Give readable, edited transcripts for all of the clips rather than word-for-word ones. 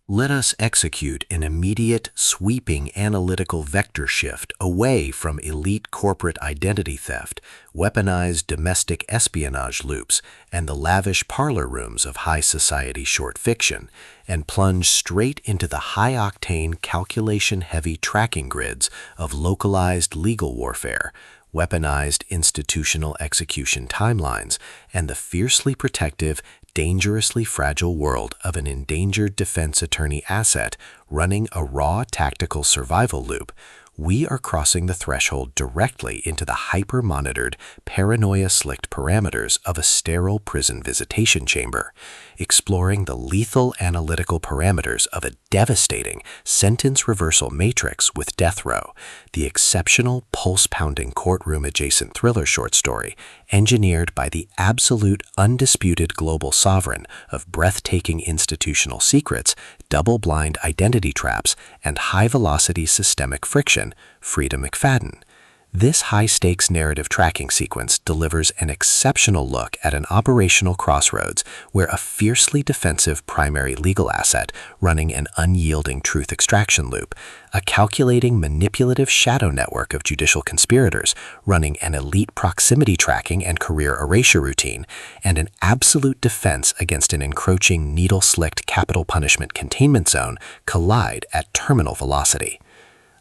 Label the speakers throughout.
Speaker 1: Let us execute an immediate, sweeping analytical vector shift away from elite corporate identity theft, weaponized domestic espionage loops, and the lavish parlor rooms of high society short fiction, and plunge straight into the high-octane, calculation-heavy tracking grids of localized legal warfare, weaponized institutional execution timelines, and the fiercely protective, dangerously fragile world of an endangered defense attorney asset running a raw tactical survival loop. We are crossing the threshold directly into the hyper-monitored, paranoia-slicked parameters of a sterile prison visitation chamber, exploring the lethal analytical parameters of a devastating sentence reversal matrix with death row, the exceptional pulse-pounding courtroom-adjacent thriller short story engineered by the absolute undisputed global sovereign of breathtaking institutional secrets, double-blind identity traps, and high-velocity systemic friction, Freida McFadden. This high-stakes narrative tracking sequence delivers an exceptional look at an operational crossroads where a fiercely defensive primary legal asset running an unyielding truth extraction loop, a calculating manipulative shadow network of judicial conspirators running an elite proximity tracking and career erasure routine, and an absolute defense against an encroaching needle-slicked capital punishment containment zone collide at terminal velocity.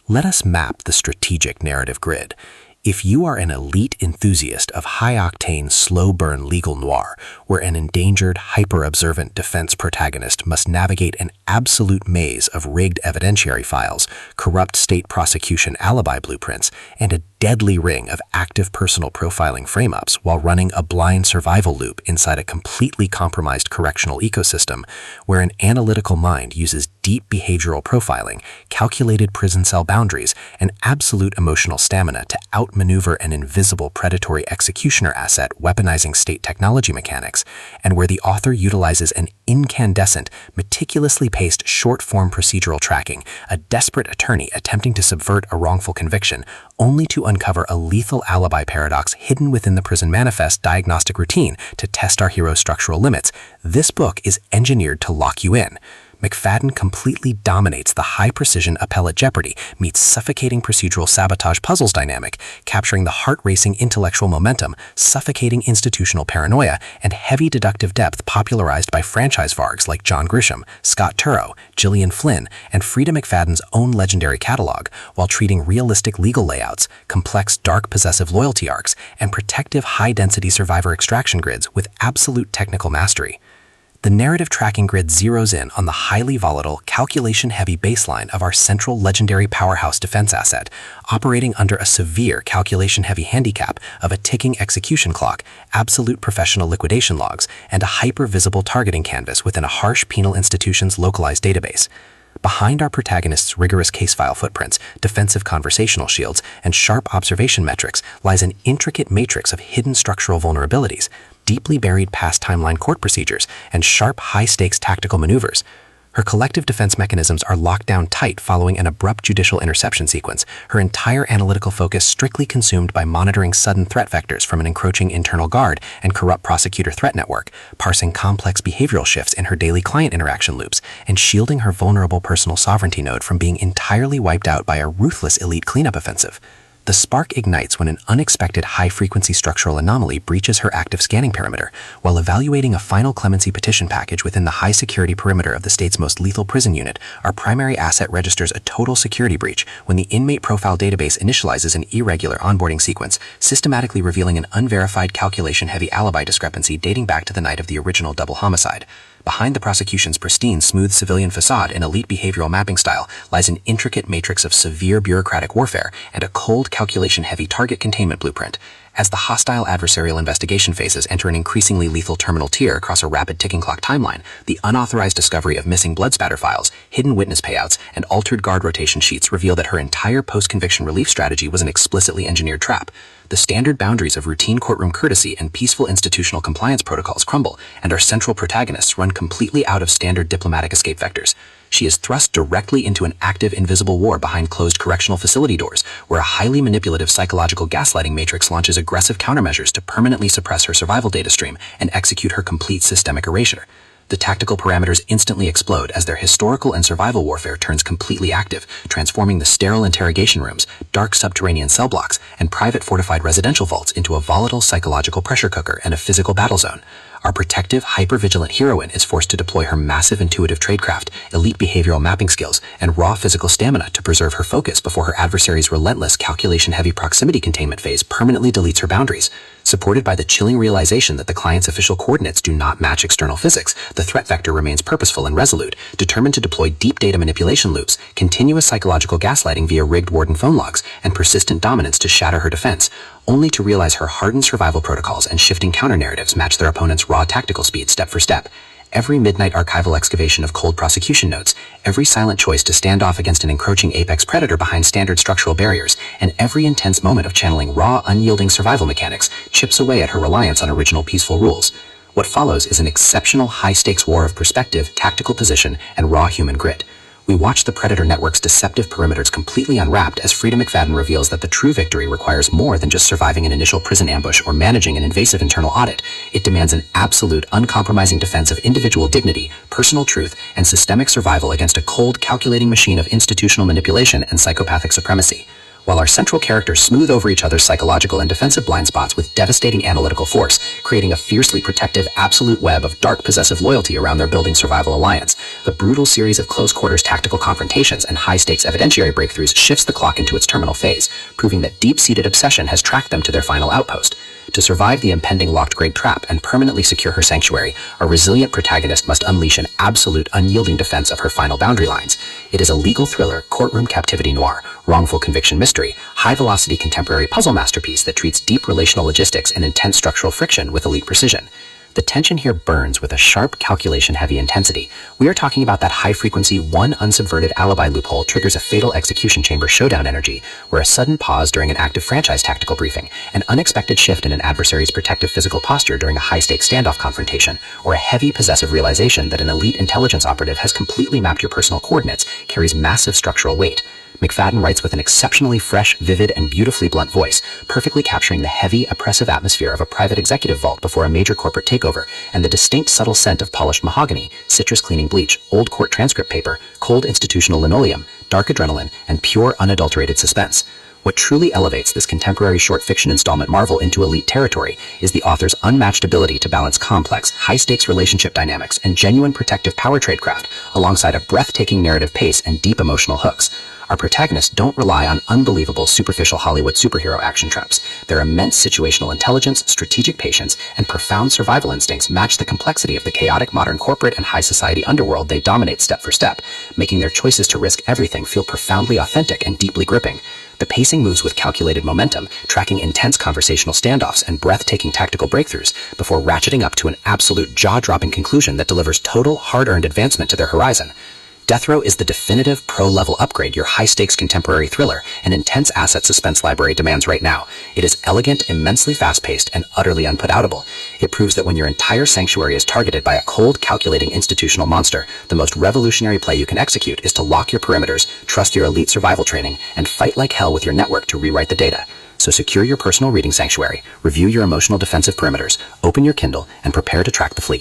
Speaker 1: Let us map the strategic narrative grid. If you are an elite enthusiast of high-octane, slow-burn legal noir, where an endangered, hyper-observant defense protagonist must navigate an absolute maze of rigged evidentiary files, corrupt state prosecution alibi blueprints, and a deadly ring of active personal profiling frame-ups while running a blind survival loop inside a completely compromised correctional ecosystem, where an analytical mind uses deep behavioral profiling, calculated prison cell boundaries, and absolute emotional stamina to outmaneuver an invisible predatory executioner asset weaponizing state technology mechanics, and where the author utilizes an incandescent, meticulously paced short-form procedural tracking, a desperate attorney attempting to subvert a wrongful conviction, only to uncover a lethal alibi paradox hidden within the prison manifest diagnostic routine to test our hero's structural limits. This book is engineered to lock you in. McFadden completely dominates the high-precision appellate jeopardy meets suffocating procedural sabotage puzzles dynamic, capturing the heart-racing intellectual momentum, suffocating institutional paranoia, and heavy deductive depth popularized by franchise vargs like John Grisham, Scott Turow, Gillian Flynn, and Freida McFadden's own legendary catalog, while treating realistic legal layouts, complex dark possessive loyalty arcs, and protective high-density survivor extraction grids with absolute technical mastery. The narrative tracking grid zeroes in on the highly volatile, calculation-heavy baseline of our central legendary powerhouse defense asset, operating under a severe calculation-heavy handicap of a ticking execution clock, absolute professional liquidation logs, and a hyper-visible targeting canvas within a harsh penal institution's localized database. Behind our protagonist's rigorous case file footprints, defensive conversational shields, and sharp observation metrics lies an intricate matrix of hidden structural vulnerabilities, deeply buried past timeline court procedures, and sharp, high-stakes tactical maneuvers. Her collective defense mechanisms are locked down tight following an abrupt judicial interception sequence, her entire analytical focus strictly consumed by monitoring sudden threat vectors from an encroaching internal guard and corrupt prosecutor threat network, parsing complex behavioral shifts in her daily client interaction loops, and shielding her vulnerable personal sovereignty node from being entirely wiped out by a ruthless elite cleanup offensive. The spark ignites when an unexpected high-frequency structural anomaly breaches her active scanning perimeter, while evaluating a final clemency petition package within the high-security perimeter of the state's most lethal prison unit. Our primary asset registers a total security breach when the inmate profile database initializes an irregular onboarding sequence, systematically revealing an unverified calculation-heavy alibi discrepancy dating back to the night of the original double homicide. Behind the prosecution's pristine, smooth civilian facade and elite behavioral mapping style lies an intricate matrix of severe bureaucratic warfare and a cold, calculation-heavy target containment blueprint. As the hostile adversarial investigation phases enter an increasingly lethal terminal tier across a rapid ticking clock timeline, the unauthorized discovery of missing blood spatter files, hidden witness payouts, and altered guard rotation sheets reveal that her entire post-conviction relief strategy was an explicitly engineered trap. The standard boundaries of routine courtroom courtesy and peaceful institutional compliance protocols crumble, and our central protagonists run completely out of standard diplomatic escape vectors. She is thrust directly into an active invisible war behind closed correctional facility doors, where a highly manipulative psychological gaslighting matrix launches aggressive countermeasures to permanently suppress her survival data stream and execute her complete systemic erasure. The tactical parameters instantly explode as their historical and survival warfare turns completely active, transforming the sterile interrogation rooms, dark subterranean cell blocks, and private fortified residential vaults into a volatile psychological pressure cooker and a physical battle zone. Our protective, hyper-vigilant heroine is forced to deploy her massive intuitive tradecraft, elite behavioral mapping skills, and raw physical stamina to preserve her focus before her adversary's relentless calculation-heavy proximity containment phase permanently deletes her boundaries. Supported by the chilling realization that the client's official coordinates do not match external physics, the threat vector remains purposeful and resolute, determined to deploy deep data manipulation loops, continuous psychological gaslighting via rigged warden phone logs, and persistent dominance to shatter her defense, only to realize her hardened survival protocols and shifting counter-narratives match their opponent's raw tactical speed step for step. Every midnight archival excavation of cold prosecution notes, every silent choice to stand off against an encroaching apex predator behind standard structural barriers, and every intense moment of channeling raw, unyielding survival mechanics chips away at her reliance on original peaceful rules. What follows is an exceptional high-stakes war of perspective, tactical position, and raw human grit. We watch the Predator Network's deceptive perimeters completely unwrapped as Freida McFadden reveals that the true victory requires more than just surviving an initial prison ambush or managing an invasive internal audit. It demands an absolute, uncompromising defense of individual dignity, personal truth, and systemic survival against a cold, calculating machine of institutional manipulation and psychopathic supremacy. While our central characters smooth over each other's psychological and defensive blind spots with devastating analytical force, creating a fiercely protective, absolute web of dark possessive loyalty around their building survival alliance, the brutal series of close-quarters tactical confrontations and high-stakes evidentiary breakthroughs shifts the clock into its terminal phase, proving that deep-seated obsession has tracked them to their final outpost. To survive the impending locked-grade trap and permanently secure her sanctuary, our resilient protagonist must unleash an absolute, unyielding defense of her final boundary lines. It is a legal thriller, courtroom captivity noir, wrongful conviction mystery, high-velocity contemporary puzzle masterpiece that treats deep relational logistics and intense structural friction with elite precision. The tension here burns with a sharp, calculation-heavy intensity. We are talking about that high-frequency, one unsubverted alibi loophole triggers a fatal execution chamber showdown energy, where a sudden pause during an active franchise tactical briefing, an unexpected shift in an adversary's protective physical posture during a high-stakes standoff confrontation, or a heavy, possessive realization that an elite intelligence operative has completely mapped your personal coordinates carries massive structural weight. McFadden writes with an exceptionally fresh, vivid, and beautifully blunt voice, perfectly capturing the heavy, oppressive atmosphere of a private executive vault before a major corporate takeover, and the distinct subtle scent of polished mahogany, citrus cleaning bleach, old court transcript paper, cold institutional linoleum, dark adrenaline, and pure, unadulterated suspense. What truly elevates this contemporary short fiction installment marvel into elite territory is the author's unmatched ability to balance complex, high-stakes relationship dynamics and genuine protective power tradecraft alongside a breathtaking narrative pace and deep emotional hooks. Our protagonists don't rely on unbelievable, superficial Hollywood superhero action tropes. Their immense situational intelligence, strategic patience, and profound survival instincts match the complexity of the chaotic modern corporate and high society underworld they dominate step for step, making their choices to risk everything feel profoundly authentic and deeply gripping. The pacing moves with calculated momentum, tracking intense conversational standoffs and breathtaking tactical breakthroughs before ratcheting up to an absolute jaw-dropping conclusion that delivers total, hard-earned advancement to their horizon. Death Row is the definitive pro-level upgrade your high-stakes contemporary thriller and intense asset suspense library demands right now. It is elegant, immensely fast-paced, and utterly unput-outable. It proves that when your entire sanctuary is targeted by a cold, calculating institutional monster, the most revolutionary play you can execute is to lock your perimeters, trust your elite survival training, and fight like hell with your network to rewrite the data. So secure your personal reading sanctuary, review your emotional defensive perimeters, open your Kindle, and prepare to track the fleet.